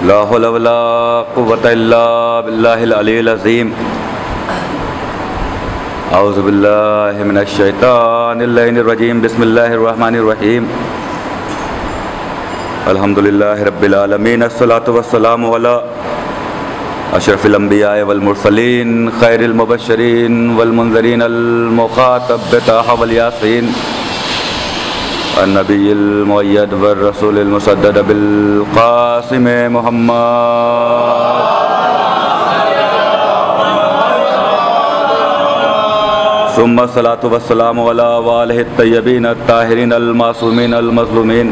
ला हौला वला कुव्वता इल्ला बिल्लाहिल अलील अज़ीम। औज़ु बिल्लाहि मिनश शैतानिर रजीम। बिस्मिल्लाहिर रहमानिर रहीम। अल्हम्दुलिल्लाहि रब्बिल आलमीन। अस्सलातु वस्सलामु अला अशरफिल अंबिया वल मुरसलीन खैरिल मुबश्शिरीन वल मुनज़िरीन अल मुख़ातब बिताहा वल यासीन अन्नबिय्यिल मुअय्यद वर रसूलिल मुसद्दद बिल क़ासिम मुहम्मद। सुम्मा सलातु वस्सलामु अला वालिहि तय्यबीन अत्ताहिरीन अल मासूमीन अल मज़लूमीन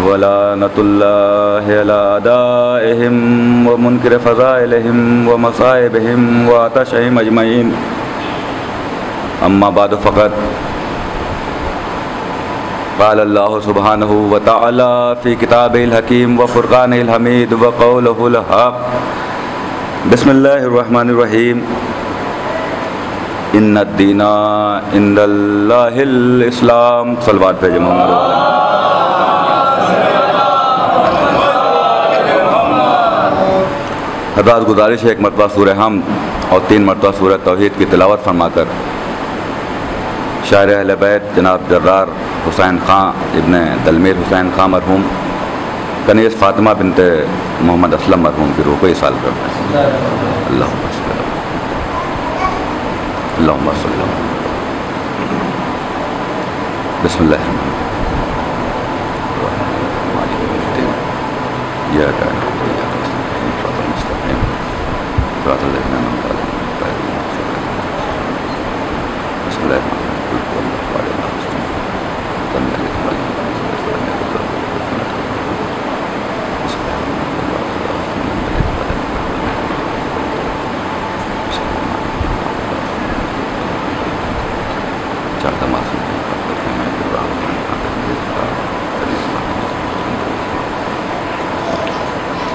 वलानतुल्लाहि अला अदाइहिम व मुनकिर फ़ज़ाइलिहिम व मसाइबिहिम व आतशिहिम अजमईन। अम्मा बाद फ़क़द क़ाल अल्लाहु सुब्हानहु व तआला फ़ी किताबिहिल हकीम व फ़ुरक़ानिहिल हमीद व क़ौलिहिल हक़। बिस्मिल्लाहिर रहमानिर रहीम। इन्नद्दीना इंदल्लाहिल इस्लाम। सलवात भेजे मोहम्मद। हज़रात गुजारिश है एक मरतबा सूरह हम और 3 मरतबा सूरह तौहीद की तिलावत फरमाकर शायर अहले बैत जनाब जर्रार हुसैन ख़ां इब्ने दलमीर हुसैन ख़ां मरहूम कनीज़ फ़ातिमा बिनते मोहम्मद असलम मरहूम की रूह को इसाल करते हैं। अल्लाहुम्मा सल्ली अला बिस्मिल्लाहिर्रहमानिर्रहीम।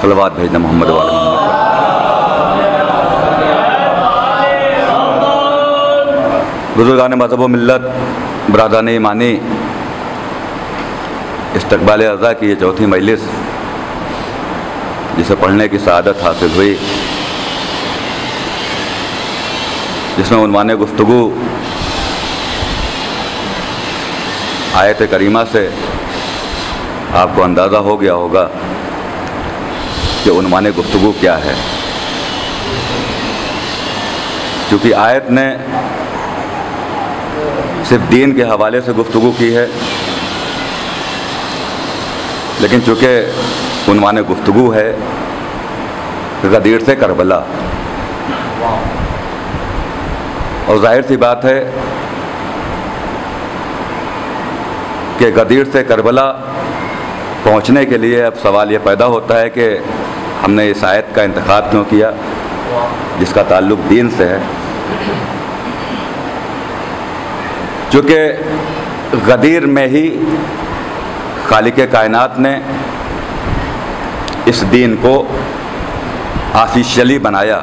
सलवात भेजना मोहम्मद वाले बुजुर्गान मज़हब व मिल्लत बरादरान ईमानी। इस्तक़बाल अज़ा की ये चौथी मजलिस जिसे पढ़ने की सआदत हासिल हुई, जिसमें उन्वाने गुफ्तगू आयत करीमा से आपको अंदाज़ा हो गया होगा कि उन्वाने गुफ्तगू क्या है। चूँकि आयत ने सिर्फ दीन के हवाले से गुफ्तगू की है, लेकिन चूँकि उन्वाने गुफ्तगू है गदीर से करबला, और जाहिर सी बात है कि गदीर से करबला पहुँचने के लिए अब सवाल ये पैदा होता है कि हमने इस आयत का इंतखाब क्यों किया जिसका ताल्लुक़ दीन से है। चूँकि गदीर में ही खालिक़ कायनात ने इस दीन को ऑफिशियली बनाया।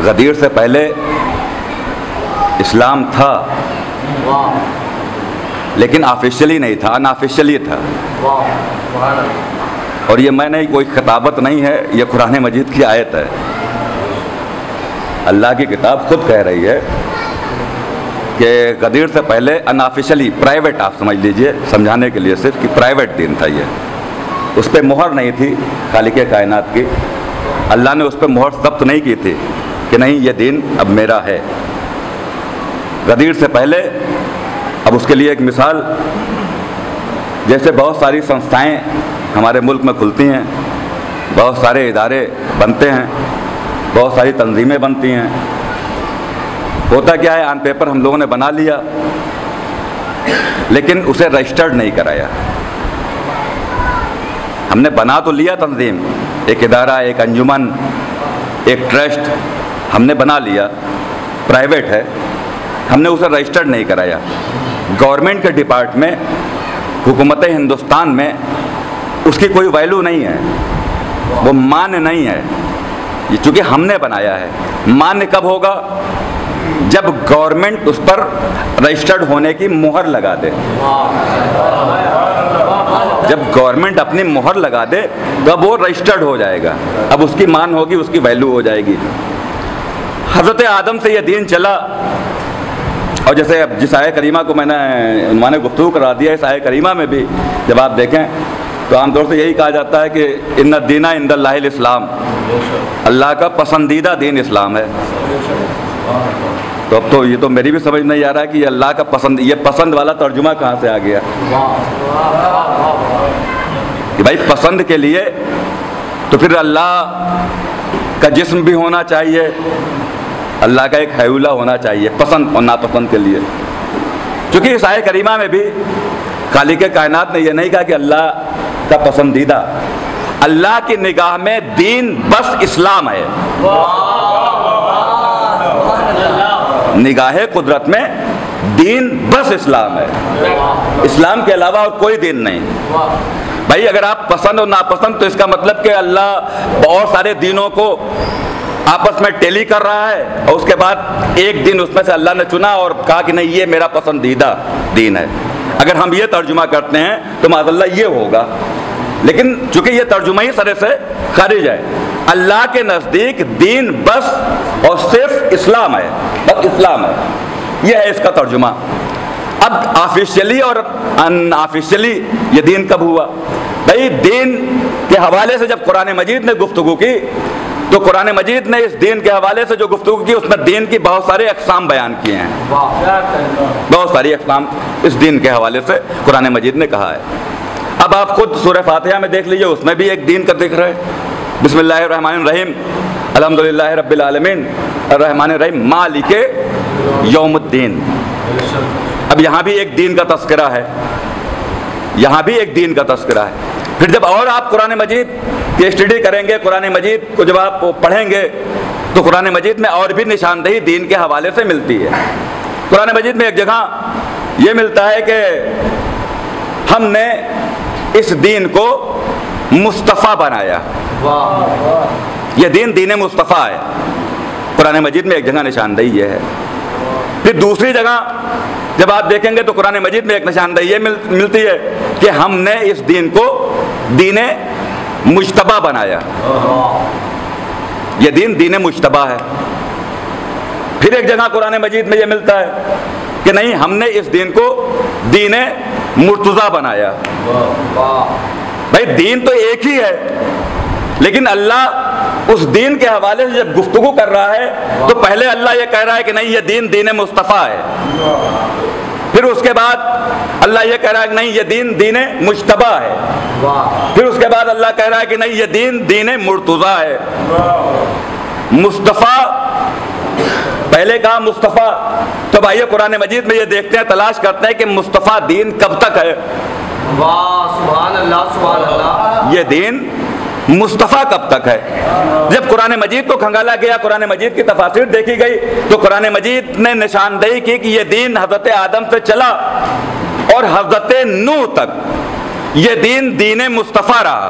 गदीर से पहले इस्लाम था, लेकिन ऑफिशियली नहीं था, अनऑफिशियली था। और ये मैंने कोई खिताबत नहीं है, ये कुरान मजीद की आयत है। अल्लाह की किताब खुद कह रही है कि गदीर से पहले अनऑफिशियली प्राइवेट, आप समझ लीजिए समझाने के लिए सिर्फ, कि प्राइवेट दीन था ये। उस पर मोहर नहीं थी खालिक़ कायनात की। अल्लाह ने उस पर मोहर ज़ब्त नहीं की थी कि नहीं ये दीन अब मेरा है। गदीर से पहले, अब उसके लिए एक मिसाल, जैसे बहुत सारी संस्थाएं हमारे मुल्क में खुलती हैं, बहुत सारे इदारे बनते हैं, बहुत सारी तंजीमें बनती हैं। होता क्या है, ऑन पेपर हम लोगों ने बना लिया, लेकिन उसे रजिस्टर्ड नहीं कराया। हमने बना तो लिया तंजीम, एक इदारा, एक अंजुमन, एक ट्रस्ट हमने बना लिया, प्राइवेट है, हमने उसे रजिस्टर्ड नहीं कराया। गवर्नमेंट के डिपार्टमेंट, हुकूमत हिंदुस्तान में उसकी कोई वैल्यू नहीं है, वो मान्य नहीं है। ये चूँकि हमने बनाया है, मान्य कब होगा? जब गवर्नमेंट उस पर रजिस्टर्ड होने की मुहर लगा दे। जब गवर्नमेंट अपनी मोहर लगा दे तो अब वो रजिस्टर्ड हो जाएगा, अब उसकी मान होगी, उसकी वैल्यू हो जाएगी। हज़रत आदम से ये दीन चला। और जैसे अब जिस आय करीमा को मैंने गुफ्तगू करा दिया, इस आय करीमा में भी जब आप देखें तो आमतौर से यही कहा जाता है कि इन्ना दीना इंदल्लाहिल इस्लाम, अल्लाह का पसंदीदा दीन इस्लाम है। तो अब तो ये तो मेरी भी समझ नहीं आ रहा है कि अल्लाह का पसंद, ये पसंद वाला तर्जुमा कहाँ से आ गया कि भाई पसंद के लिए तो फिर अल्लाह का जिस्म भी होना चाहिए, अल्लाह का एक हैउला होना चाहिए पसंद और नापसंद के लिए। क्योंकि इस आय करीमा में भी खालिक कायनात ने यह नहीं कहा कि अल्लाह का पसंदीदा, अल्लाह की निगाह में दीन बस इस्लाम है। निगाहे कुदरत में दीन बस इस्लाम है, इस्लाम के अलावा और कोई दीन नहीं। भाई अगर आप पसंद और नापसंद, तो इसका मतलब कि अल्लाह बहुत सारे दीनों को आपस में टेली कर रहा है और उसके बाद एक दिन उसमें से अल्लाह ने चुना और कहा कि नहीं ये मेरा पसंदीदा दीन है। अगर हम ये तर्जुमा करते हैं तो माज़अल्लाह ये होगा, लेकिन चूंकि ये तर्जुमा ही सरे से खारिज है। अल्लाह के नज़दीक दीन बस और सिर्फ इस्लाम है, बस इस्लाम है, यह है इसका तर्जुमा। अब ऑफिशियली और अनऑफिशियली ये दीन कब हुआ? भाई दीन के हवाले से जब कुरान मजीद ने गुफ्तगू की तो कुरान मजीद ने इस दीन के हवाले से जो गुफ्तगू की उसमें दीन की बहुत सारे अक़साम बयान किए हैं, बहुत सारी अक़साम इस दीन के हवाले से कुरान मजीद ने कहा है। अब आप खुद सूरह फातिहा में देख लीजिए, उसमें भी एक दीन का जिक्र है। बिस्मिल्लाहिर्रहमानिर्रहीम अल्हम्दुलिल्लाहि रब्बिल आलमीन अर्रहमानिर्रहीम मालिके यौमुद्दीन। अब यहाँ भी एक दीन का तस्करा है, यहाँ भी एक दीन का तस्करा है। फिर जब और आप कुरान मजीद की स्टडी करेंगे, कुरान मजीद को जब आप पढ़ेंगे तो कुरान मजीद में और भी निशानदेही दीन के हवाले से मिलती है। कुरान मजीद में एक जगह ये मिलता है कि हमने इस दीन को मुस्तफ़ा बनाया, यह दीन दीन मुस्तफ़ा है। कुरान मजीद में एक जगह निशानदेही ये है। फिर दूसरी जगह जब आप देखेंगे तो कुरान मजीद में एक निशानदेही ये मिलती है कि हमने इस दीन को दीन मुज्तबा बनाया, यह दीन दीन मुज्तबा है। फिर एक जगह कुरान मजीद में यह मिलता है कि नहीं, हमने इस दीन को दीन मुर्तज़ा बनाया। भाई दीन तो एक ही है, लेकिन अल्लाह उस दीन के हवाले से जब गुफ्तगू कर रहा है तो पहले अल्लाह ये कह रहा है कि नहीं ये दीन दीन मुस्तफ़ा है। फिर उसके बाद अल्लाह ये कह रहा है कि नहीं ये दीन दीन मुज्तबा है। फिर उसके बाद अल्लाह कह रहा है कि नहीं ये दीन दीन मुर्तज़ा है। मुस्तफ़ा पहले कहा मुस्तफ़ा, तो भाई कुरान मजीद में ये देखते हैं, तलाश करते हैं कि मुस्तफ़ा दीन कब तक है। वाह सुभान अल्लाह, सुभान अल्लाह। ये दीन मुस्तफ़ा कब तक है? जब कुरान मजीद को खंगाला गया, कुरान मजीद की तफासिर देखी गई तो कुरान मजीद ने निशानदेही की कि ये दीन हज़रत आदम से चला और हज़रत नूह तक ये दीन दीन मुस्तफ़ा रहा।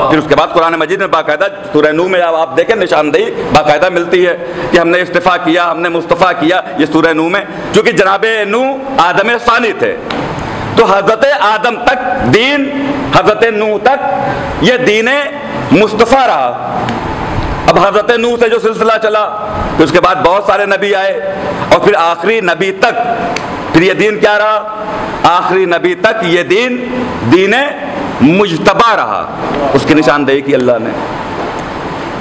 फिर उसके बाद कुरान मजीद में बाकायदा सूरह नूह में आप देखें निशानदेही बाकायदा मिलती है कि हमने इस्तिफ़ा किया, हमने मुस्तफ़ा किया। ये सूरह नूह में, चूँकि जनाबे नूह आदम सानी थे तो हज़रत आदम तक दीन, हज़रत नूह तक ये दीन मुस्तफ़ा रहा। अब हज़रत नूह से जो सिलसिला चला तो उसके बाद बहुत सारे नबी आए और फिर आखिरी नबी तक फिर ये दीन क्या रहा? आखिरी नबी तक ये दीन दीन मुज्तबा रहा। उसकी निशानदेही की अल्लाह ने।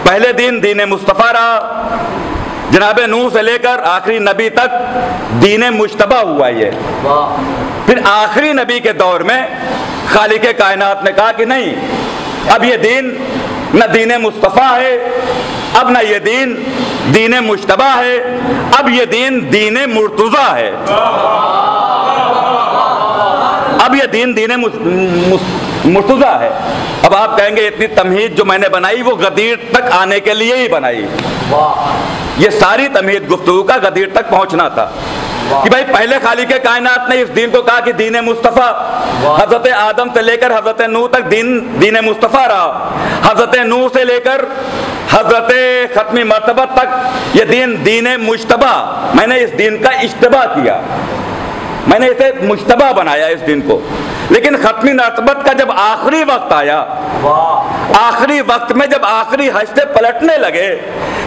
पहले दिन दीन मुस्तफ़ा रहा, जनाब नूह से लेकर आखिरी नबी तक दीन मुज्तबा हुआ ये। फिर आखिरी नबी के दौर में खालिक कायनात ने कहा कि नहीं, अब ये दीन न दीन मुस्तफ़ा है, अब न ये दीन दीन मुज्तबा है, अब ये दीन दीन मुर्तज़ा है। अब ये दीन दीन मुर्तज़ा है। अब आप कहेंगे इतनी तमहीद जो मैंने बनाई वो गदीर तक आने के लिए ही बनाई। ये सारी तमहीद गुफ्तगू का गदीर तक पहुंचना था कि भाई पहले खालिक कायनात ने इस दीन को कहा कि दीन मुस्तफ़ा, हज़रत आदम से लेकर हज़रत नूह तक दीन मुस्तफ़ा रहा। हज़रत नूह से लेकर हज़रत ख़त्मी मर्तबत तक ये दीन दीन मुज्तबा, मैंने इस दीन का इज्तिबा किया। मैंने इसे मुश्तबा बनाया इस दिन को। लेकिन खत्मी नस्बत का जब आखिरी वक्त आया, आखिरी वक्त में जब आखिरी हश्ते पलटने लगे,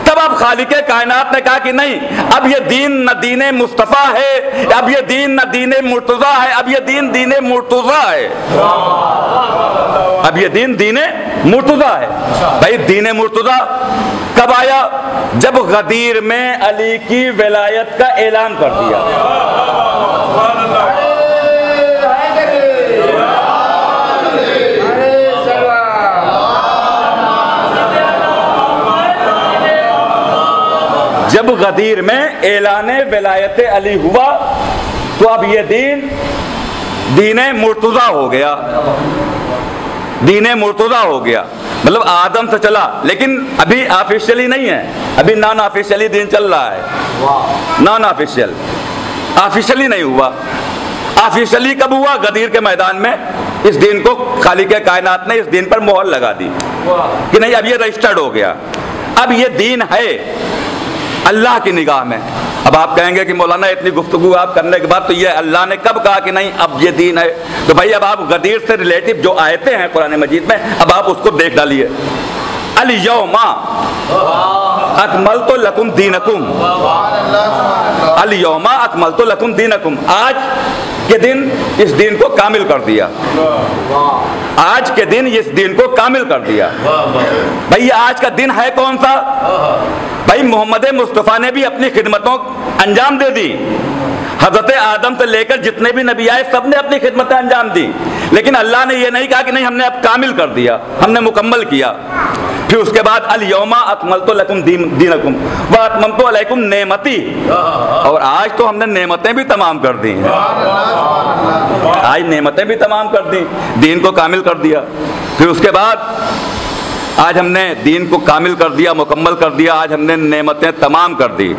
तब अब खालिके कायनात ने कहा कि नहीं, अब ये दीन न दीने मुस्तफ़ा है, अब ये दीन न दीने मुर्तज़ा है, अब ये दीन दीने मुर्तज़ा है, अब ये दीन दीने मुर्तज़ा है। भाई दीने मुर्तज़ा कब आया? जब गदीर में अली की विलायत का ऐलान कर दिया। जब गदीर में ऐलाने विलायत अली हुआ तो अब ये दीन दीने मुर्तज़ा हो गया, दीने मुर्तज़ा हो गया। मतलब आदम से चला, लेकिन अभी ऑफिशियली नहीं है, अभी नॉन ऑफिशियली दीन चल रहा है, नॉन ऑफिशियल, ऑफिशियली नहीं हुआ। ऑफिशियली कब हुआ? गदीर के मैदान में इस दीन को खालिक कायनात ने इस दीन पर मोहर लगा दी कि नहीं, अब ये रजिस्टर्ड हो गया, अब ये दीन है अल्लाह की निगाह में। अब आप कहेंगे कि मौलाना इतनी गुफ्तगू आप करने के बाद तो ये अल्लाह ने कब कहा कि नहीं अब ये दीन है? तो भाई अब आप गदीर से रिलेटिव जो आयतें हैं कुरान मजीद में, अब आप उसको देख डालिए। अल यौमा अकमलतु लकुम दीनकुम, अल यौमा अकमलतु लकुम दीनकुम, आज के दिन इस दीन को कामिल कर दिया, आज के दिन इस दीन को कामिल कर दिया। भाई ये आज का दिन है कौन सा? भाई मोहम्मद मुस्तफ़ा ने भी अपनी खिदमतों अंजाम दे दी, हजरत आदम से लेकर जितने भी नबी आए सब ने अपनी खिदमतें अंजाम दी, लेकिन अल्लाह ने यह नहीं कहा कि नहीं हमने अब कामिल कर दिया, हमने मुकम्मल किया। फिर उसके बाद अल यौमा अकमलतु लकुम दीनकुम व अतममतु अलैकुम नेमती, और आज तो हमने नेमतें भी तमाम कर दी हैं, आज नेमतें भी तमाम कर दी, दीन को कामिल कर दिया। फिर उसके बाद आज हमने दीन को कामिल कर दिया, मुकम्मल कर दिया, आज हमने नेमतें तमाम कर दी,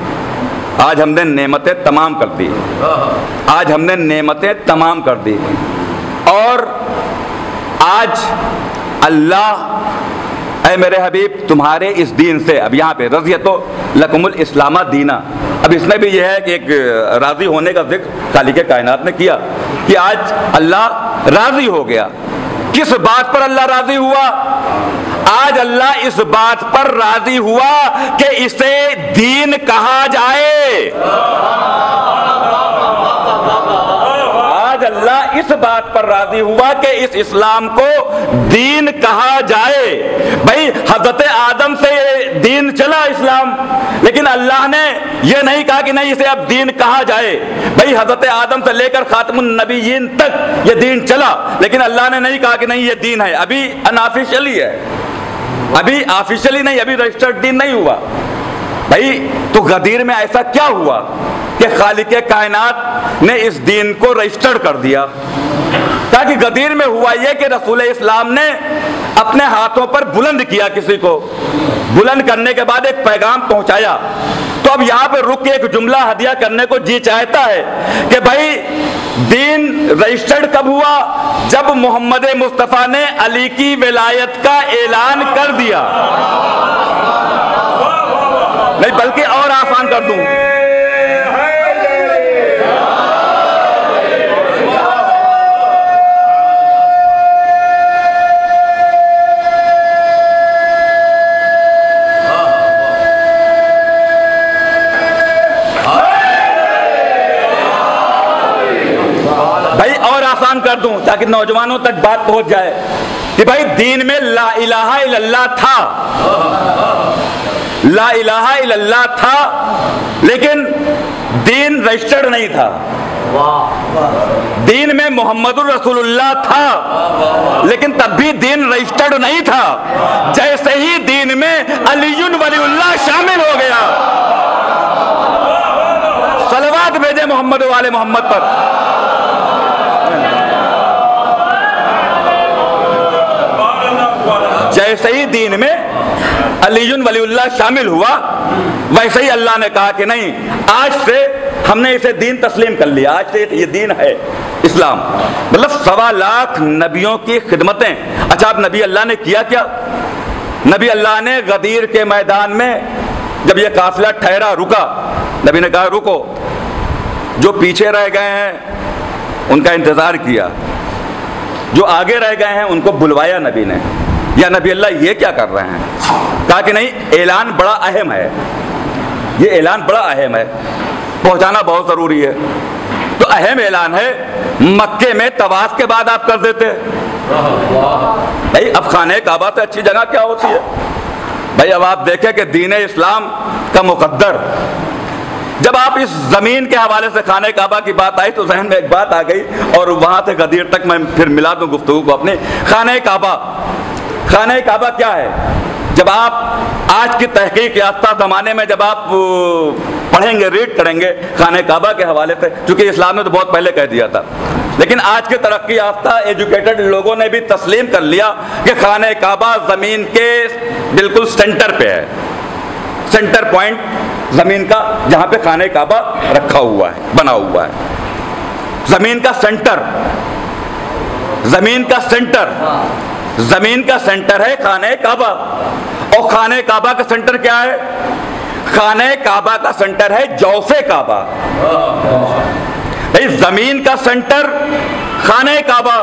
आज हमने नेमतें तमाम कर दी, आज हमने नेमतें तमाम कर दी। और आज अल्लाह ऐ मेरे हबीब तुम्हारे इस दीन से, अब यहाँ पे रज़ियतो लकुमुल इस्लामा दीना, अब इसमें भी यह है कि एक राज़ी होने का जिक्र खालिक कायनात ने किया कि आज अल्लाह राज़ी हो गया। किस बात पर अल्लाह राज़ी हुआ? आज अल्लाह इस बात पर राज़ी हुआ कि इसे दीन कहा जाए। आज अल्लाह इस बात पर राज़ी हुआ कि इस इस्लाम को दीन कहा जाए। भाई हज़रत आदम से दीन चला इस्लाम, लेकिन अल्लाह ने यह नहीं कहा कि नहीं इसे अब दीन कहा जाए। भाई हज़रत आदम से लेकर खातमुन नबीयीन तक ये दीन चला, लेकिन अल्लाह ने नहीं कहा कि नहीं ये दीन है, अभी अनऑफिशियली है, अभी ऑफिशियली नहीं, अभी रजिस्टर्ड दीन नहीं हुआ। भाई तो गदीर में ऐसा क्या हुआ कि खालिक कायनात ने इस दीन को रजिस्टर्ड कर दिया? ताकि गदीर में हुआ यह कि रसूल इस्लाम ने अपने हाथों पर बुलंद किया, किसी को बुलंद करने के बाद एक पैगाम पहुंचाया। तो अब यहाँ पे रुक के एक जुमला हदिया करने को जी चाहता है कि भाई दीन रजिस्टर्ड कब हुआ? जब मोहम्मद मुस्तफ़ा ने अली की विलायत का ऐलान कर दिया। नहीं बल्कि और आसान कर दूं, कर दूं ताकि नौजवानों तक बात पहुंच जाए कि भाई दीन में ला इलाहा इल्लल्लाह था, ला इलाहा इल्लल्लाह था, लेकिन दीन रजिस्टर्ड नहीं था। दीन में मोहम्मदुर रसूलुल्लाह था, लेकिन तब भी दीन रजिस्टर्ड नहीं था। जैसे ही दीन में अलीयुन वलीउल्लाह शामिल हो गया, सलवात भेजे मोहम्मद वाले मोहम्मद पर, जैसे ही दीन में अलीयुन वलीउल्लाह शामिल हुआ, वैसे ही अल्लाह ने कहा कि नहीं आज से हमने इसे दीन तस्लीम कर लिया, आज से ये दीन है इस्लाम। मतलब 1.25 लाख नबियों की खिदमतें। अच्छा अब नबी अल्लाह ने किया क्या? नबी अल्लाह ने गदीर के मैदान में जब ये काफिला ठहरा, रुका, नबी ने कहा रुको, जो पीछे रह गए हैं उनका इंतज़ार किया। जो आगे रह गए हैं उनको बुलवाया नबी ने, या नबी अल्लाह ये क्या कर रहे हैं? कहा कि नहीं, ऐलान बड़ा अहम है, ये ऐलान बड़ा अहम है, पहुंचाना बहुत ज़रूरी है। तो अहम ऐलान है, मक्के में तवाफ के बाद आप कर देते भाई। अब खाने काबा से अच्छी जगह क्या होती है भाई? अब आप देखें कि दीन इस्लाम का मुकद्दर, जब आप इस ज़मीन के हवाले से खाने काबा की बात आई तो जहन में एक बात आ गई, और वहाँ से गदीर तक मैं फिर मिला दूँ गुफ्तगू को अपने। खाने काबा क्या है? जब आप आज की तहकीक याफ्ता ज़माने में जब आप पढ़ेंगे, रीड करेंगे खाने काबा के हवाले से, चूँकि इस्लाम ने तो बहुत पहले कह दिया था, लेकिन आज के तरक्की याफ्ता एजुकेटेड लोगों ने भी तस्लीम कर लिया कि खाने काबा ज़मीन के बिल्कुल सेंटर पे है, सेंटर पॉइंट ज़मीन का, जहाँ पे खाने काबा रखा हुआ है, बना हुआ है। ज़मीन का सेंटर, ज़मीन का सेंटर है खाने काबा। और खाने काबा का सेंटर क्या है? खाने काबा का सेंटर है जौफे काबा। भाई ज़मीन का सेंटर खाने काबा,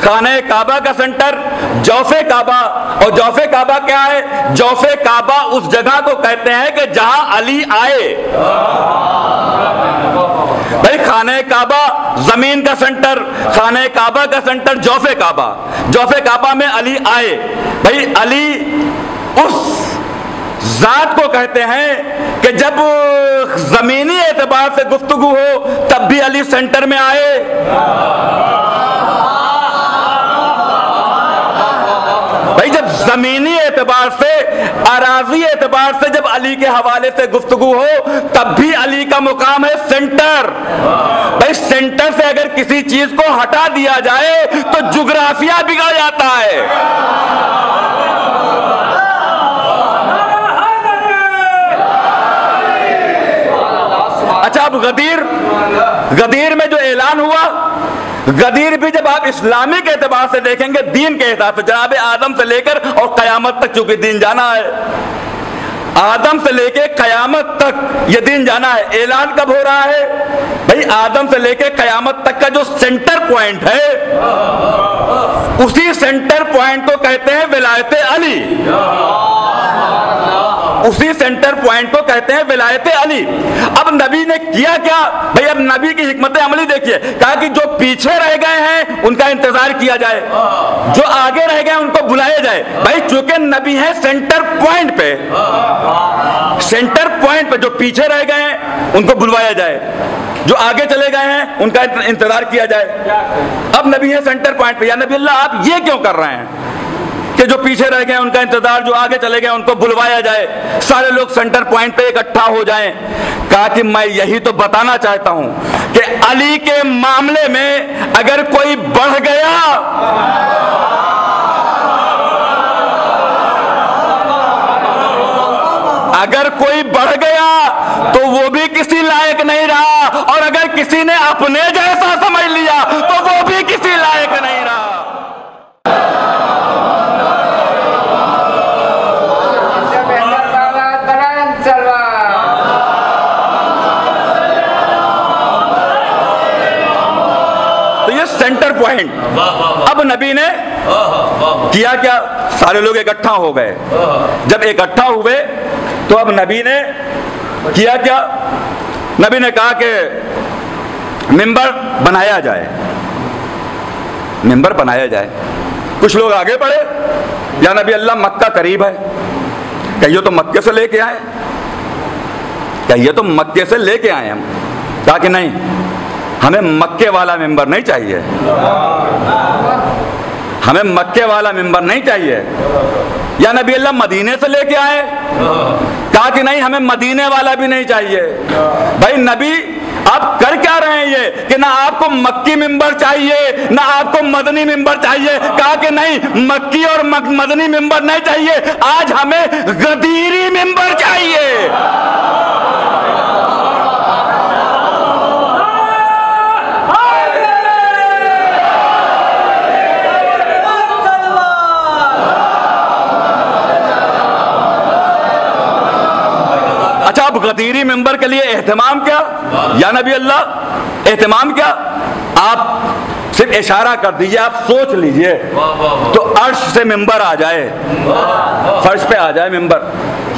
खाने काबा का सेंटर जौफे काबा। और जौफे काबा क्या है? जौफे काबा उस जगह को कहते हैं कि जहां अली आए। भाई खाने काबा जमीन का सेंटर, खाने काबा का सेंटर जौफे काबा, जौफे काबा में अली आए। भाई अली उस जात को कहते हैं कि जब जमीनी एतबार से गुफ्तगू हो तब भी अली सेंटर में आए। भाई जब जमीनी एतबार से, अराजी एतबार से जब अली के हवाले से गुफ्तगू हो तब भी अली का मुकाम है सेंटर। भाई सेंटर से अगर किसी चीज को हटा दिया जाए तो जुग्राफिया बिगड़ जाता है। अच्छा, अब गदीर में जो ऐलान हुआ, गदीर भी जब आप इस्लामिक एतबार से देखेंगे, दीन के हिसाब से, जनाब आदम से लेकर और कयामत तक, चूंकि दीन जाना है, आदम से लेके कयामत तक ये दिन जाना है। ऐलान कब हो रहा है? भाई आदम से लेके कयामत तक का जो सेंटर पॉइंट है, उसी सेंटर पॉइंट को कहते हैं विलायत अली। उसी सेंटर पॉइंट को कहते हैं विलायत अली। अब नबी ने किया क्या भाई? अब नबी की हिकमत अमली देखिए। कहा कि जो पीछे रह गए हैं उनका इंतजार किया जाए, जो आगे रह गए उनको बुलाया जाए। भाई चूंकि नबी है सेंटर पॉइंट पे, सेंटर पॉइंट पे जो पीछे रह गए हैं उनको बुलवाया जाए, जो आगे चले गए हैं उनका इंतजार किया जाए। अब नबी है सेंटर पॉइंट पे। या नबी अल्लाह, आप ये क्यों कर रहे हैं कि जो पीछे रह गए उनका इंतजार, जो आगे चले गए उनको बुलवाया जाए, सारे लोग सेंटर पॉइंट पे इकट्ठा हो जाएं? कहा कि मैं यही तो बताना चाहता हूं कि अली के मामले में अगर कोई बढ़ गया, अगर कोई बढ़ गया तो वो भी किसी लायक नहीं रहा, और अगर किसी ने अपने जैसा समझ लिया तो वो भी किसी लायक नहीं रहा। तो ये सेंटर पॉइंट। अब नबी ने किया क्या? सारे लोग इकट्ठा हो गए। जब इकट्ठा हुए तो अब नबी ने किया क्या? नबी ने कहा कि मिंबर बनाया जाए, मिंबर बनाया जाए। कुछ लोग आगे बढ़े, या नबी अल्लाह मक्का करीब है, कहिए तो मक्के से लेके आए, कहिए तो मक्के से लेके आए हम। कहा कि नहीं, हमें मक्के वाला मिंबर नहीं चाहिए, हमें मक्के वाला मिंबर नहीं चाहिए। या नबी अल्लाह मदीने से लेके आए? कहा कि नहीं, हमें मदीने वाला भी नहीं चाहिए। भाई नबी आप कर क्या रहे हैं ये कि ना आपको मक्की मिंबर चाहिए ना आपको मदनी मिंबर चाहिए? कहा कि नहीं, मक्की और मदनी मिंबर नहीं चाहिए, आज हमें गदीरी मिंबर चाहिए। अच्छा, अब गदीरी मिंबर के लिए एहतमाम क्या? या नबी अल्लाह, एहतमाम क्या? आप सिर्फ इशारा कर दीजिए, आप सोच लीजिए तो अर्श से मिंबर आ जाए, फर्श पे आ जाए मिंबर।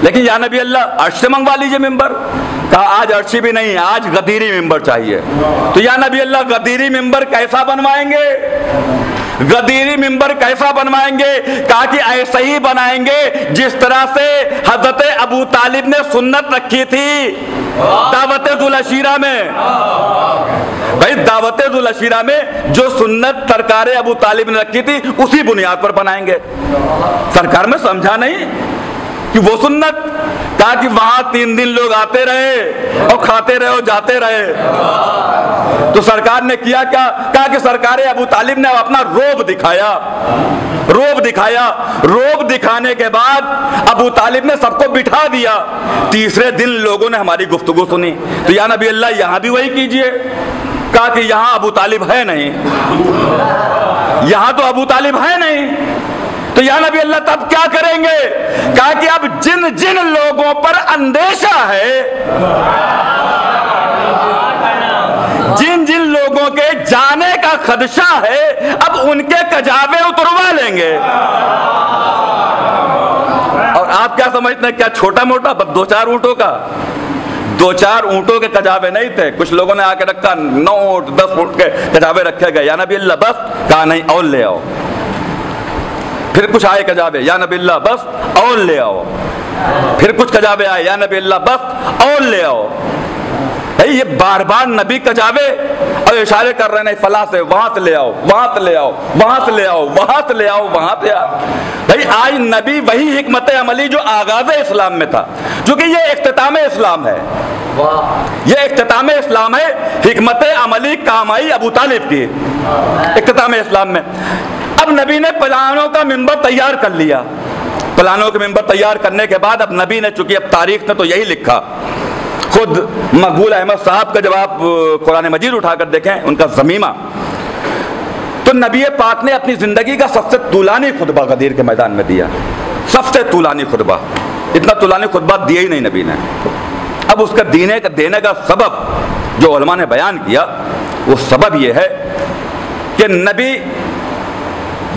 लेकिन या नबी अल्लाह अर्श से मंगवा लीजिए मिंबर। कहा आज अर्शी भी नहीं, आज गदीरी मिंबर चाहिए। तो या नबी अल्लाह गदीरी मिंबर कैसा बनवाएंगे? गदीरी मिंबर कैसा बनवाएंगे? कहा कि ऐसा ही बनाएंगे जिस तरह से हजरत अबू तालिब ने सुन्नत रखी थी दावत जुल अशीरा में। भाई दावत जुल अशीरा में जो सुन्नत सरकार अबू तालिब ने रखी थी उसी बुनियाद पर बनाएंगे। सरकार में समझा नहीं कि वो सुन्नत। कहा कि वहां 3 दिन लोग आते रहे और खाते रहे और जाते रहे। तो सरकार ने किया क्या? कहा कि सरकार अबू तालिब ने अपना रोब दिखाया, रोब दिखाया। रोब दिखाने के बाद अबू तालिब ने सबको बिठा दिया। तीसरे दिन लोगों ने हमारी गुफ्तगू सुनी। तो या नबी अल्लाह यहां भी वही कीजिए। कहा कि यहां अबू तालिब है नहीं, यहां तो अबू तालिब है नहीं। तो या नबी अल्लाह तब क्या करेंगे? कहा कि अब जिन जिन लोगों पर अंदेशा है, जिन जिन लोगों के जाने का खदशा है, अब उनके कजावे उतरवा लेंगे। और आप क्या समझते हैं, क्या छोटा मोटा बस 2-4 ऊंटों का? 2-4 ऊंटों के कजावे नहीं थे। कुछ लोगों ने आके रखा 9 ऊंट 10 ऊंट के कजावे रखे गए। या नबी अल्लाह बस। कहा नहीं, और ले आओ। फिर कुछ आए कजावे, या नबी अल्लाह बस और ले आओ। फिर कुछ कजावे आए, या नबी अल्लाह बस और ले आओ। ये बार बार नबी कजावे और इशारे कर रहे हैं, फला से वहां से ले आओ, वहां से ले आओ, वहां से ले आओ, वहां से ले आओ, वहां से आओ। भाई आज नबी वही हिकमत अमली जो आगाज इस्लाम में था, जो कि ये इख्तिताम इस्लाम है। ये इख्तिताम इस्लाम है, हिकमत अमली काम आई अबू तालिब की इख्तिताम इस्लाम में। अब नबी ने प्लानों का मिंबर तैयार कर लिया। प्लानों के मिंबर तैयार करने के बाद अब नबी ने, चूंकि अब तारीख ने तो यही लिखा, खुद मकबूल अहमद साहब का जब आप कुरान मजीद उठाकर देखें उनका ज़मीमा, तो नबी पाक ने अपनी जिंदगी का सबसे तूलानी खुतबा गदीर के मैदान में दिया। सबसे तूलानी खुतबा, इतना तूलानी खुतबा दिया ही नहीं नबी ने। अब उसका देने का सबब जो उलमा ने बयान किया, वो सबब ये है कि नबी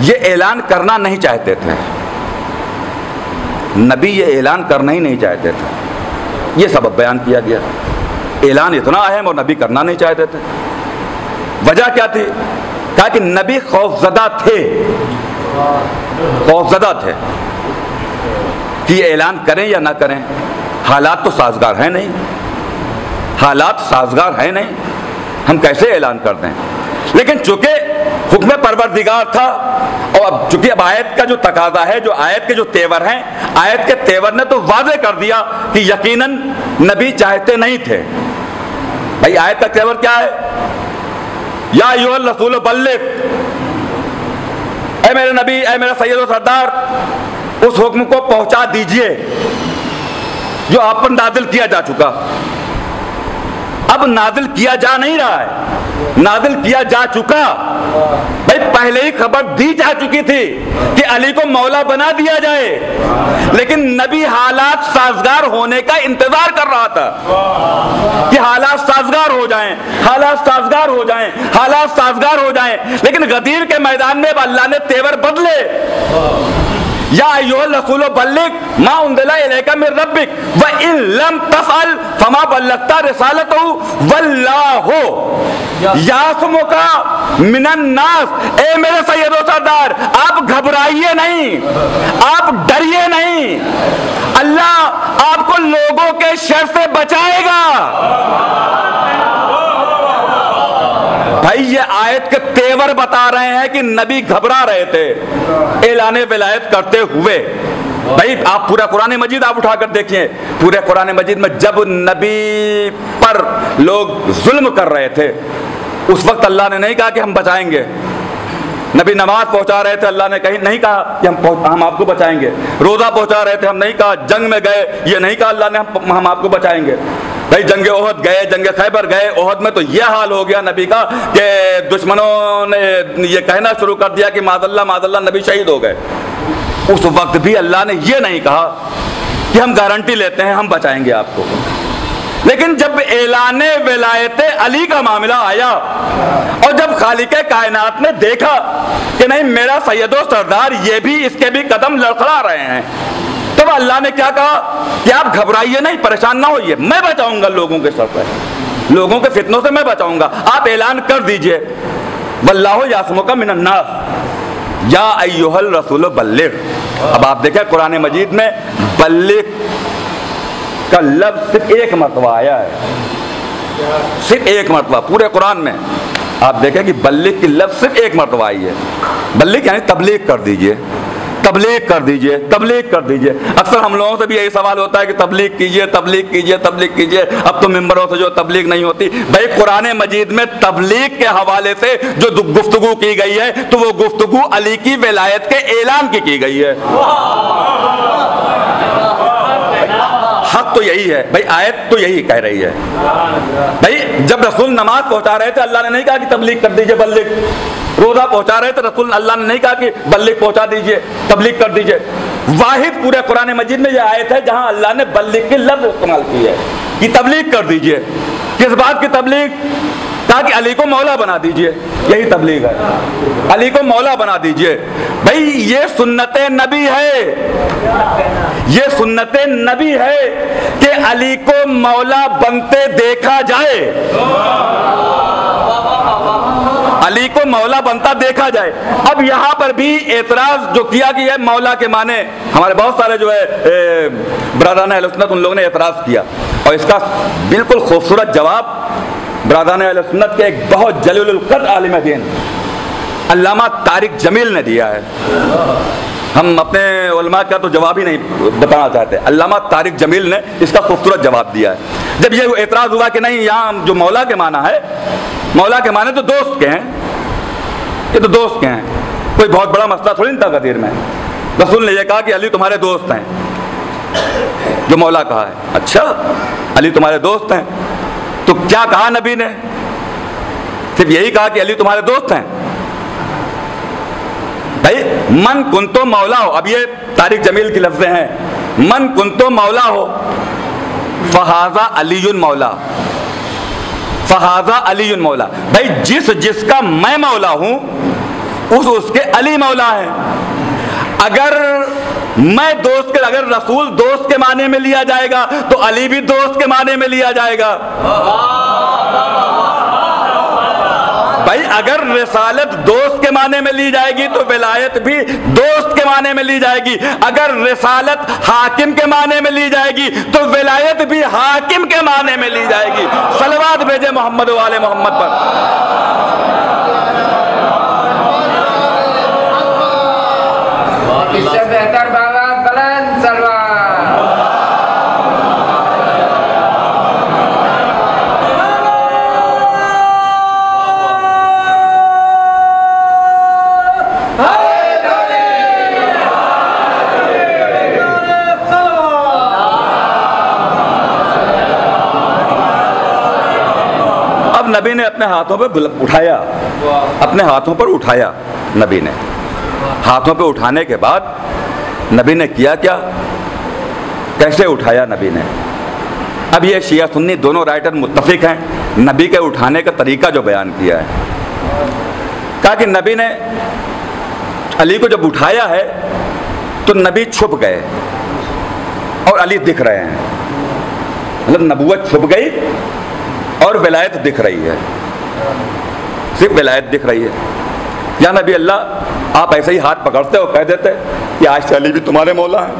ये ऐलान करना नहीं चाहते थे। नबी ये ऐलान करना ही नहीं चाहते थे, ये सबब बयान किया गया। ऐलान इतना अहम और नबी करना नहीं चाहते थे। वजह क्या थी? कहा कि नबी खौफजदा थे, खौफजदा थे कि ऐलान करें या ना करें। हालात तो साजगार है नहीं, हालात साजगार है नहीं, हम कैसे ऐलान कर दें। लेकिन चूंकि हुक्म परवरदिगार था, और अब चूंकि अब आयत का जो तकाजा है, जो आयत के जो तेवर हैं, आयत के तेवर ने तो वाज़े कर दिया कि यकीनन नबी चाहते नहीं थे। भाई आयत का तेवर क्या है? या अय्युहल रसूल बल्लिग, ऐ मेरे नबी, ऐ मेरा सैयद और सरदार, उस हुक्म को पहुंचा दीजिए जो आप पर नाजिल किया जा चुका। अब नाजिल किया जा नहीं रहा है, नाजिल किया जा चुका। भाई पहले ही खबर दी जा चुकी थी कि अली को मौला बना दिया जाए, लेकिन नबी हालात साजगार होने का इंतजार कर रहा था कि हालात साजगार हो जाएं, हालात साजगार हो जाएं, हालात साजगार हो जाएं। लेकिन गदीर के मैदान में अल्लाह ने तेवर बदले। या अय्युहल रसूल बल्लिग मा उनज़िला इलैका मिन रब्बिक व इन लम तफ़अल फमा बल्लगता रिसालतहु वल्लाहु यासमुका मिनन नास। ए मेरे सैयद और सरदार, आप घबराइए नहीं, आप डरिए नहीं, अल्लाह आपको लोगों के शर से बचाएगा। भाई ये आयत के तेवर बता रहे हैं कि नबी घबरा रहे थे ऐलाने विलायत करते हुए। भाई आप पूरा कुरान मजीद आप उठाकर देखिए, पूरे कुरान मजीद में जब नबी पर लोग जुल्म कर रहे थे, उस वक्त अल्लाह ने नहीं कहा कि हम बचाएंगे। नबी नमाज पहुंचा रहे थे, अल्लाह ने कहीं नहीं कहा कि हम आपको बचाएंगे। रोजा पहुंचा रहे थे, हम नहीं कहा। जंग में गए, ये नहीं कहा अल्लाह ने हम आपको बचाएंगे। भाई जंग ओहद गए, जंग खैबर गए, ओहद में तो यह हाल हो गया नबी का कि दुश्मनों ने यह कहना शुरू कर दिया कि मादल्ला मादल्ला नबी शहीद हो गए। उस वक्त भी अल्लाह ने यह नहीं कहा कि हम गारंटी लेते हैं हम बचाएंगे आपको। लेकिन जब ऐलाने विलायत अली का मामला आया और जब खालिके कायनात ने देखा कि नहीं मेरा सैयदो सरदार ये भी इसके भी कदम लड़खड़ा रहे हैं, तब तो अल्लाह ने क्या कहा कि आप घबराइए नहीं, परेशान ना होइए, मैं बचाऊंगा लोगों के सर पर, लोगों के फितनों से मैं बचाऊंगा। आप ऐलान कर दीजिए वल्लाहु यासमुका मिनन नास या अय्युहल रसूल बल्लिग। अब आप देखें कुरान मजीद में बल्लिग का लफ्ज सिर्फ एक मरतबा आया है, सिर्फ एक मरतबा पूरे कुरान में। आप देखें कि बल्लिग की लफ्ज सिर्फ एक मरतबा आई है। बल्लिग यानी तबलीग कर दीजिए, तबलीग कर दीजिए, तबलीग कर दीजिए। अक्सर हम लोगों से भी यही सवाल होता है कि तबलीग कीजिए, तबलीग कीजिए, तबलीग कीजिए, अब तो मिंबरों से जो तबलीग नहीं होती। भाई कुरान मजीद में तबलीग के हवाले से जो गुफ्तगू की गई है तो वो गुफ्तगू अली की विलायत के ऐलान की गई है। हक तो यही है भाई, आयत तो यही कह रही है। भाई जब रसूल नमाज पहुंचा रहे थे अल्लाह ने नहीं कहा कि तबलीग कर दीजिए, बल्लिग। रोजा पहुंचा रहे थे रसूल, अल्लाह ने नहीं कहा कि बल्लिग पहुंचा दीजिए, तबलीग कर दीजिए। वाहिद पूरे कुरान मजीद में यह आयत है जहां अल्लाह ने बल्लिग के लफ्ज इस्तेमाल की है कि तबलीग कर दीजिए। किस बात की तबलीग? ताकि अली को मौला बना दीजिए, यही तबलीग है, अली को मौला बना दीजिए। भाई ये सुन्नते नबी है, ये सुन्नते नबी है कि अली को मौला बनते देखा जाए, अली को मौला बनता देखा जाए। अब यहाँ पर भी एतराज जो किया गया है मौला के माने, हमारे बहुत सारे जो है बरादरान अहले सुन्नत उन लोगों ने एतराज किया और इसका बिल्कुल खूबसूरत जवाब बरादरान अहले सुन्नत के एक बहुत जलीलुल क़द्र आलिम दीन अल्लामा तारिक जमील ने दिया है। हम अपने उलमा का तो जवाब ही नहीं बताना चाहते, अल्लामा तारिक जमील ने इसका खूबसूरत जवाब दिया है। जब ये एतराज़ हुआ कि नहीं यहाँ जो मौला के माना है, मौला के माने तो दोस्त के हैं, ये तो दोस्त के हैं, कोई बहुत बड़ा मसला थोड़ी नहीं था गदीर में। रसूल ने यह कहा कि अली तुम्हारे दोस्त हैं, जो मौला कहा है। अच्छा अली तुम्हारे दोस्त हैं, तो क्या कहा नबी ने? सिर्फ यही कहा कि अली तुम्हारे दोस्त हैं? भाई मन कुंतो मौला हो, अब ये तारिक जमील की लफ्ज़ें हैं, मन कुंतो मौला हो फहाजा अलीयुन मौला, फहाजा अलीयुन मौला। भाई जिस जिसका मैं मौला हूं उसके अली मौला है। अगर मैं दोस्त के, अगर रसूल दोस्त के माने में लिया जाएगा तो अली भी दोस्त के माने में लिया जाएगा। भाई अगर रिसालत दोस्त के माने में ली जाएगी तो विलायत भी दोस्त के माने में ली जाएगी। अगर रिसालत हाकिम के माने में ली जाएगी तो विलायत भी हाकिम के माने में ली जाएगी। सलवात भेजे मोहम्मद वाले मोहम्मद पर। इससे बेहतर बाबा बुलंद सलवात। अब नबी ने अपने हाथों पे उठाया, अपने हाथों पर उठाया नबी ने। हाथों पे उठाने के बाद नबी ने किया क्या, कैसे उठाया नबी ने? अब ये शिया सुन्नी दोनों राइटर मुत्तफिक हैं नबी के उठाने का तरीका जो बयान किया है। कहा कि नबी ने अली को जब उठाया है तो नबी छुप गए और अली दिख रहे हैं, मतलब नबूवत छुप गई और विलायत दिख रही है, सिर्फ विलायत दिख रही है। या नबी अल्लाह आप ऐसे ही हाथ पकड़ते हो, कह देते कि आज से अली भी तुम्हारे मौला है।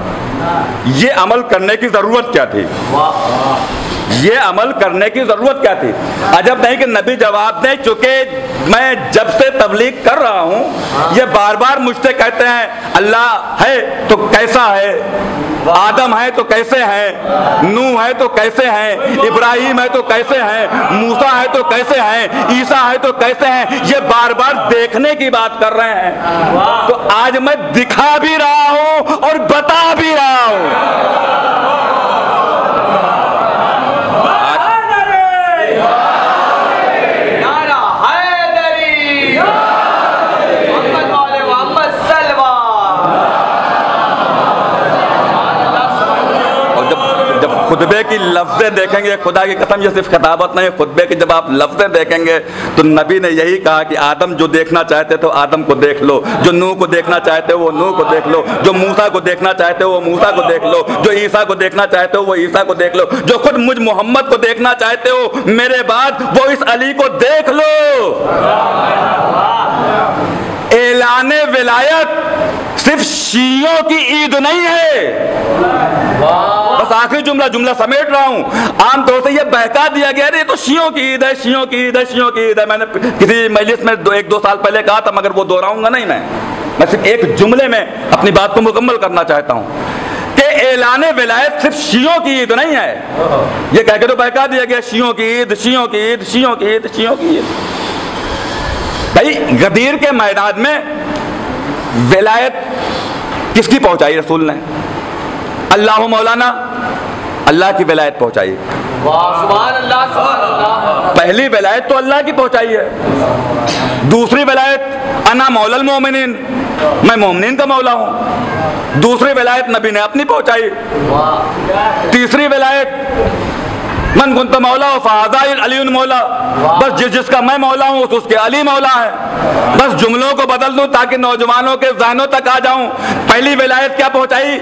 ये अमल करने की ज़रूरत क्या थी? ये अमल करने की ज़रूरत क्या थी? अजब नहीं कि नबी जवाब दें, चूँकि मैं जब से तबलीग कर रहा हूँ ये बार बार मुझसे कहते हैं अल्लाह है तो कैसा है, आदम है तो कैसे हैं, नूह है तो कैसे हैं, इब्राहिम है तो कैसे हैं, मूसा है तो कैसे हैं, ईसा है तो कैसे हैं। ये बार बार देखने की बात कर रहे हैं, तो आज मैं दिखा भी रहा हूं और बता भी रहा हूं। खुतबे की लफ्ज़ें देखेंगे, खुदा की कसम ये सिर्फ खिताबत नहीं, खुतबे की जब आप लफ्ज़ें देखेंगे तो नबी ने यही कहा कि आदम जो देखना चाहते तो आदम को देख लो, जो नूह को देखना चाहते हो वो नूह को देख लो, जो मूसा को देखना चाहते हो वो मूसा को देख लो, जो ईसा को देखना चाहते हो वो ईसा को देख लो, जो खुद मुझ मोहम्मद को देखना चाहते हो मेरे बाद वो इस अली को देख लो। ऐलाने विलायत सिर्फ शियों की ईद नहीं है। बस आखिरी जुमला समेट रहा हूं। आमतौर से ये बहका दिया गया ये तो शियों की ईद है, शियों की ईद है, शियों की ईद है। मैंने किसी मजलिस में 1-2 साल पहले कहा था, मगर वो दोहराऊंगा नहीं। मैं सिर्फ एक जुमले में अपनी बात को मुकम्मल करना चाहता हूं कि ऐलाने विलायत सिर्फ शियों की ईद नहीं है। ये कह के तो बहका दिया गया शियों की ईद, शियों की ईद, शियों की ईद, शियों की ईद। भाई गदीर के मैदान में विलायत किसकी पहुंचाई रसूल ने? अल्लाह मौलाना, अल्लाह की विलायत पहुंचाई। पहली विलायत तो अल्लाह की पहुंचाई है। दूसरी विलायत अना मौलल मोमिनीन, मैं मोमिनीन का मौला हूं। दूसरी विलायत नबी ने अपनी पहुंचाई। तीसरी विलायत मन कुंत मौला फ़ाज़ा अली मौला, बस जिसका मैं मौला हूँ उसके अली मौला है। बस जुमलों को बदल दूं ताकि नौजवानों के ज़हनों तक आ जाऊं। पहली विलायत क्या पहुंचाई?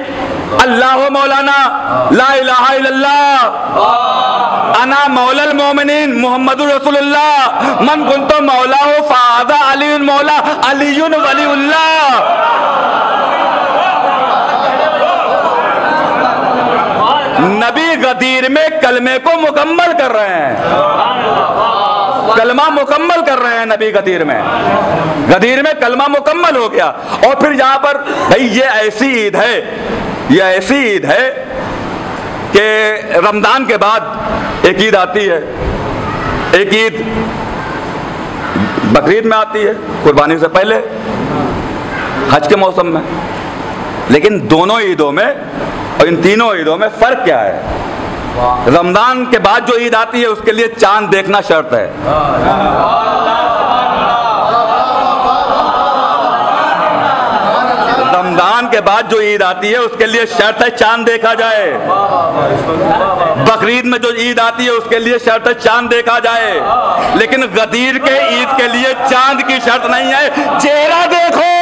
अल्लाह मौलाना, ला इलाहा इल्लल्लाह, अना मौलल मोमिनीन, मुहम्मदुर रसूलुल्लाह, मन कुंत मौला फ़ाज़ा अली मौला, अलीयुन वलीउल्लाह। नबी गदीर में कलमे को मुकम्मल कर रहे हैं, कलमा मुकम्मल कर रहे हैं नबी गदीर में। गदीर में कलमा मुकम्मल हो गया। और फिर यहाँ पर भाई ये ऐसी ईद है, ये ऐसी ईद है कि रमजान के बाद एक ईद आती है, एक ईद बकरीद में आती है, कुर्बानी से पहले, हज के मौसम में। लेकिन दोनों ईदों में और इन तीनों ईदों में फर्क क्या है? रमजान के बाद जो ईद आती है उसके लिए चांद देखना शर्त है। रमजान के बाद जो ईद आती है उसके लिए शर्त है चांद देखा जाए। बकरीद में जो ईद आती है उसके लिए शर्त है चांद देखा जाए। लेकिन गदीर के ईद के लिए चांद की शर्त नहीं है, चेहरा देखो।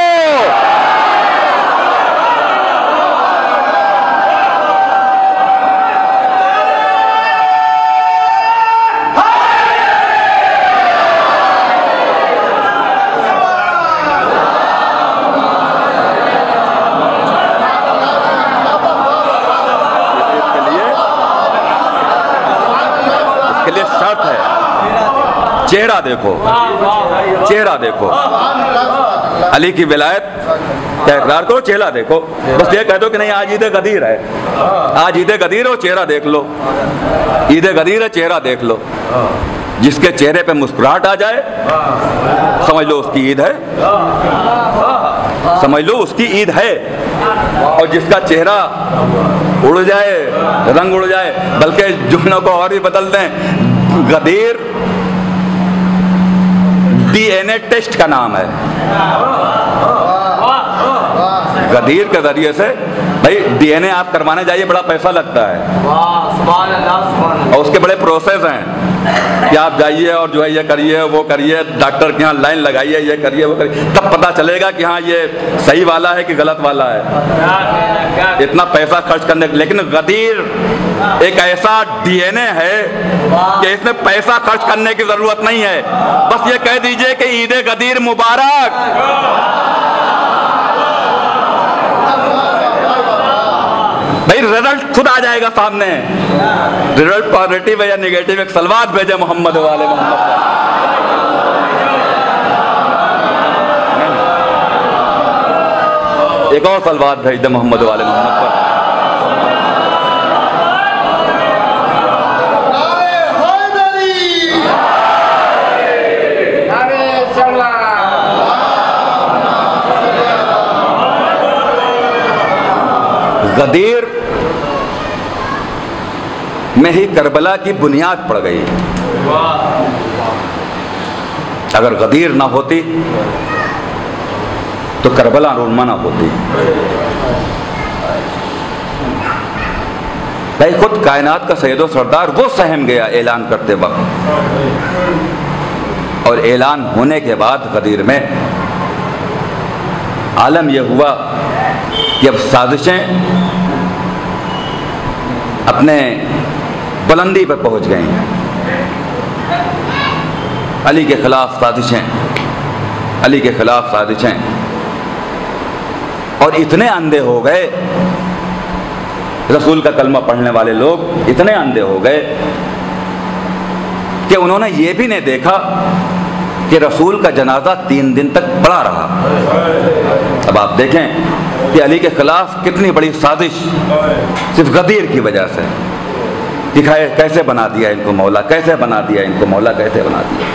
चेहरा देखो, चेहरा देखो। अली की विलायत का इकरार करो, चेहरा देखो। बस ये कह दो कि नहीं आज ईद गदीर है, आज ईद गदीर हो, चेहरा देख लो। ईद गदीर है, चेहरा देख लो। जिसके चेहरे पे मुस्कुराहट आ जाए समझ लो उसकी ईद है, समझ लो उसकी ईद है। और जिसका चेहरा उड़ जाए, रंग उड़ जाए, बल्कि जुमलों को और भी बदल दें, गदीर DNA टेस्ट का नाम है। गदीर के जरिए से भाई DNA आप करवाने जाइए, बड़ा पैसा लगता है और उसके बड़े प्रोसेस हैं कि आप जाइए और जो है ये करिए, वो करिए, डॉक्टर के यहाँ लाइन लगाइए, ये करिए, वो करिए, तब पता चलेगा कि हाँ ये सही वाला है कि गलत वाला है। इतना पैसा खर्च करने, लेकिन गदीर एक ऐसा DNA है कि इसमें पैसा खर्च करने की जरूरत नहीं है। बस ये कह दीजिए कि ईद गदीर मुबारक। भाई रिजल्ट खुद आ जाएगा सामने। रिजल्ट पॉजिटिव है या नेगेटिव, एक सलवात भेजे मोहम्मद वाले मोहम्मद। एक और सलवात भेज दे मोहम्मद वाले मोहम्मद पर। गदीर में ही करबला की बुनियाद पड़ गई। अगर गदीर ना होती तो करबला रोनमा ना होती। भाई खुद कायनात का सैयदो सरदार वो सहम गया ऐलान करते वक्त, और ऐलान होने के बाद गदीर में आलम यह हुआ कि अब साजिशें अपने बुलंदी पर पहुंच गई हैं। अली के खिलाफ साजिशें, अली के खिलाफ साजिशें, और इतने अंधे हो गए रसूल का कलमा पढ़ने वाले लोग, इतने अंधे हो गए कि उन्होंने ये भी नहीं देखा कि रसूल का जनाजा 3 दिन तक पड़ा रहा। अब आप देखें कि अली के खिलाफ कितनी बड़ी साजिश सिर्फ गदीर की वजह से, दिखाए कैसे बना दिया इनको मौला, कैसे बना दिया इनको मौला, कैसे बना दिया।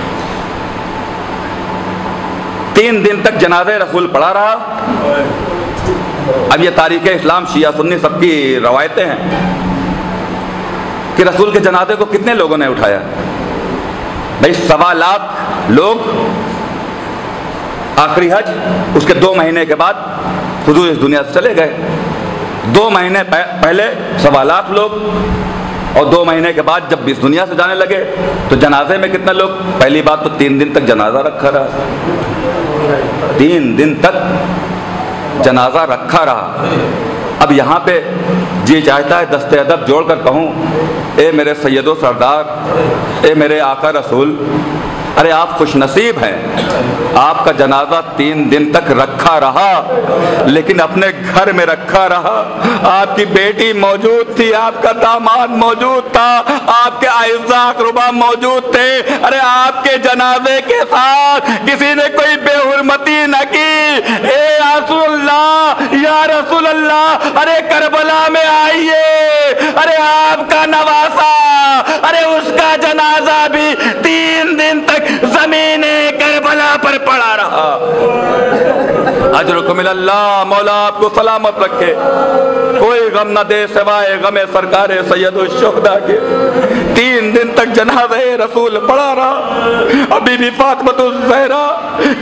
3 दिन तक जनाजे रसूल पड़ा रहा। अब ये तारीख़ इस्लाम शिया सुन्नी सबकी रवायतें हैं कि रसूल के जनाजे को कितने लोगों ने उठाया। भाई 1.25 लाख लोग आखिरी हज, उसके 2 महीने के बाद हुजूर इस दुनिया से चले गए। 2 महीने पहले 1.25 लाख लोग, और 2 महीने के बाद जब इस दुनिया से जाने लगे तो जनाजे में कितने लोग। पहली बात तो 3 दिन तक जनाजा रखा रहा, 3 दिन तक जनाजा रखा रहा। अब यहाँ पे जी चाहता है दस्ते अदब जोड़कर कहूँ, ए मेरे सैयदो सरदार, ए मेरे आका रसूल, अरे आप खुशनसीब हैं, आपका जनाजा 3 दिन तक रखा रहा, लेकिन अपने घर में रखा रहा। आपकी बेटी मौजूद थी, आपका दामाद मौजूद था, आपके आइज़ा अक़रबा मौजूद थे। अरे आपके जनाजे के साथ किसी ने कोई बेहुरमती न की। ए या रसूल अल्लाह, अरे करबला में आइए, अरे आपका नवासा, अरे उसका जनाजा भी 3 दिन तक ज़मीने करबला पर पड़ा रहा। अजरुकुम मिनल्लाह, मौला आपको सलामत रखे, कोई गम न दे सिवाय गमे सरकारे सैयदुल शुहदा के। 3 दिन तक जनाज़े रसूल पड़ा रहा। अभी भी फातिमातुज़ ज़हरा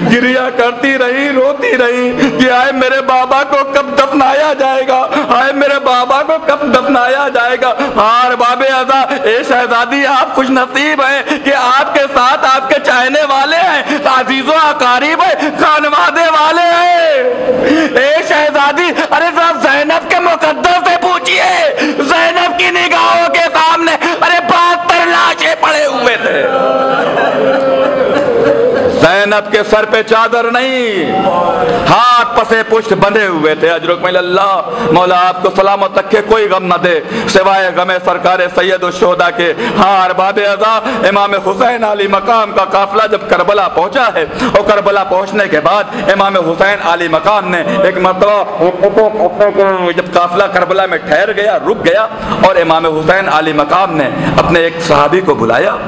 गिरिया करती रही, रोती रही कि आए मेरे बाबा को कब दफनाया जाएगा, आए मेरे बाबा को कब दफनाया जाएगा। हार बाबे अज़ा, ए शहजादी आप खुश नसीब हैं कि आपके साथ आपके चाहने वाले हैं, अजीज़ो अकारीब है, खानवादे वाले हैं। ए शहजादी, अरे साहब ज़ैनब के मुकद्दर से पूछिए, ज़ैनब की निगाहों के सामने अरे 72 लाशें पड़े हुए थे। ज़ैनब के सर पे चादर नहीं, हाथ पसे पुष्ट बंधे हुए थे। अजरुक मिनल्लाह, मौला आपको सलामत रखे, कोई गम न दे सिवाय गमे सरकारे सैयदुल शुहदा के। हाँ अरबाब अज़ा, इमाम हुसैन आली मकाम का काफिला जब करबला पहुंचा है, और करबला पहुंचने के बाद इमाम हुसैन आली मकाम ने एक मरतबा जब काफिला करबला में ठहर गया, रुक गया, और इमाम हुसैन आली मकाम ने अपने एक सहाबी को बुलाया,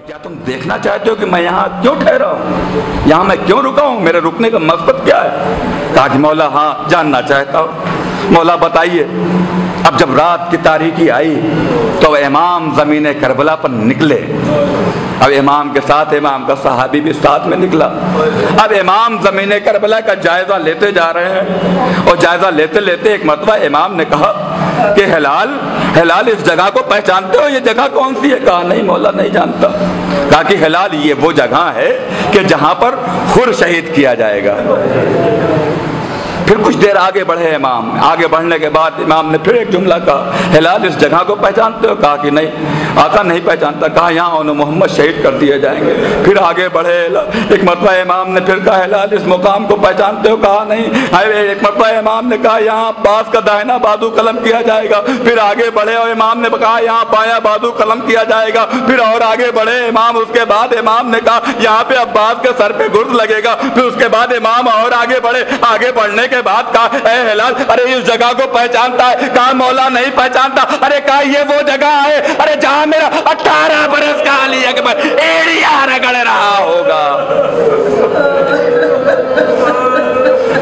क्या तुम देखना चाहते हो कि मैं यहाँ क्यों ठहरा हूँ, यहाँ मैं क्यों रुका हूँ, मेरे रुकने का मकसद क्या है। कहा कि मौला हाँ जानना चाहता हूँ। मौला बताइए। अब जब रात की तारीकी आई तो इमाम ज़मीन करबला पर निकले। अब इमाम के साथ इमाम का सहाबी भी साथ में निकला। अब इमाम ज़मीन करबला का जायज़ा लेते जा रहे हैं, और जायज़ा लेते लेते एक मरतबा इमाम ने कहा कि हिलाल इस जगह को पहचानते हो, ये जगह कौन सी है। कहा नहीं मौला नहीं जानता। कहा कि हिलाल ये वो जगह है कि जहां पर खुर शहीद किया जाएगा। फिर कुछ देर आगे बढ़े इमाम। आगे बढ़ने के बाद इमाम ने फिर एक जुमला कहा, हिलाल इस जगह को पहचानते हो। कहा कि नहीं आका नहीं पहचानता। कहा यहाँ मोहम्मद शहीद कर दिए जाएंगे। फिर आगे बढ़े, एक मरतबा इमाम ने फिर कहा हिलाल इस मुकाम को पहचानते हो। कहा नहीं। एक मरतबा इमाम ने कहा यहाँ अब्बास का दाहिना बाजू कलम किया जाएगा। फिर आगे बढ़े और इमाम ने कहा यहाँ बायां बाजू कलम किया जाएगा। फिर और आगे बढ़े इमाम। उसके बाद इमाम ने कहा यहाँ पे अब्बास के सर पे गुर्द लगेगा। फिर उसके बाद इमाम और आगे बढ़े। आगे बढ़ने के बाद कहा ए हिलाल अरे इस जगह को पहचानता है। कहा मौला नहीं पहचानता। अरे कहा ये वो जगह है अरे जहां मेरा 18 बरस का अली अकबर एड़िया रगड़ रहा होगा।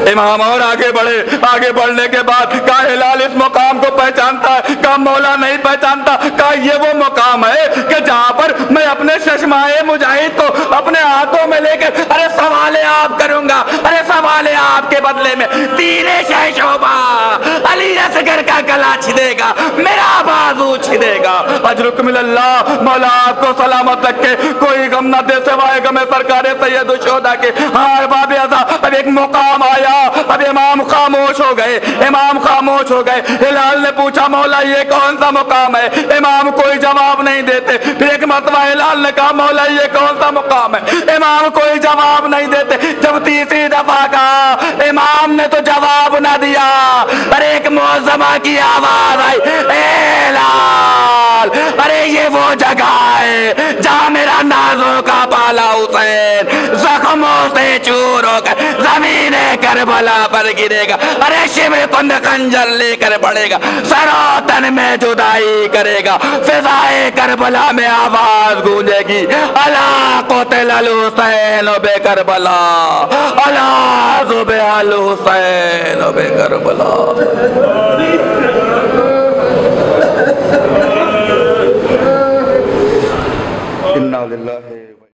इमाम और आगे बढ़े। आगे बढ़ने के बाद कहा हिलाल इस मुकाम को पहचानता है। कहा मौला नहीं पहचानता। कहा ये वो मुकाम है कि जहां पर मैं अपने चश्माए मुजाहिद को अपने हाथों में लेकर अरे सवाले आप करूंगा। अरे सवाले आपके बदले में तीरे शहशोभा अली असगर का गला छिदेगा। मेरा देगा। अजरुक मिलल्लाह, मौला आपको सलामत रखे, कोई गम न दे सिवाय गम सरकार सैयद शुहदा के। हाँ बाबे आज़ा, अब एक मुकाम आया, अब इमाम खामोश हो गए, इमाम खामोश हो गए। हिलाल ने पूछा मौला ये कौन सा मुकाम है? इमाम कोई जवाब नहीं देते। फिर एक मरतबा हिलाल ने कहा मौला ये कौन सा मुकाम है? इमाम कोई जवाब नहीं देते। जब तीसरी दफा कहा इमाम ने तो जवाब ना दिया। अरे एक मौजमा की आवाज आई, ए लाल, अरे ये वो जगह है जहाँ मेरा नाज़ों का पाला हुसैन जख्मों से चूर होकर जमीने करबला पर गिरेगा। अरे शिविर कुंद खंजर लेकर बढ़ेगा, सरोतन में जुदाई करेगा, फिजाए करबला में आवाज गूंजेगी, अला क़ुतिल अल हुसैन बे करबला, अला ज़ुबिह अल हुसैन बे करबला। इन्ना लिल्लाहि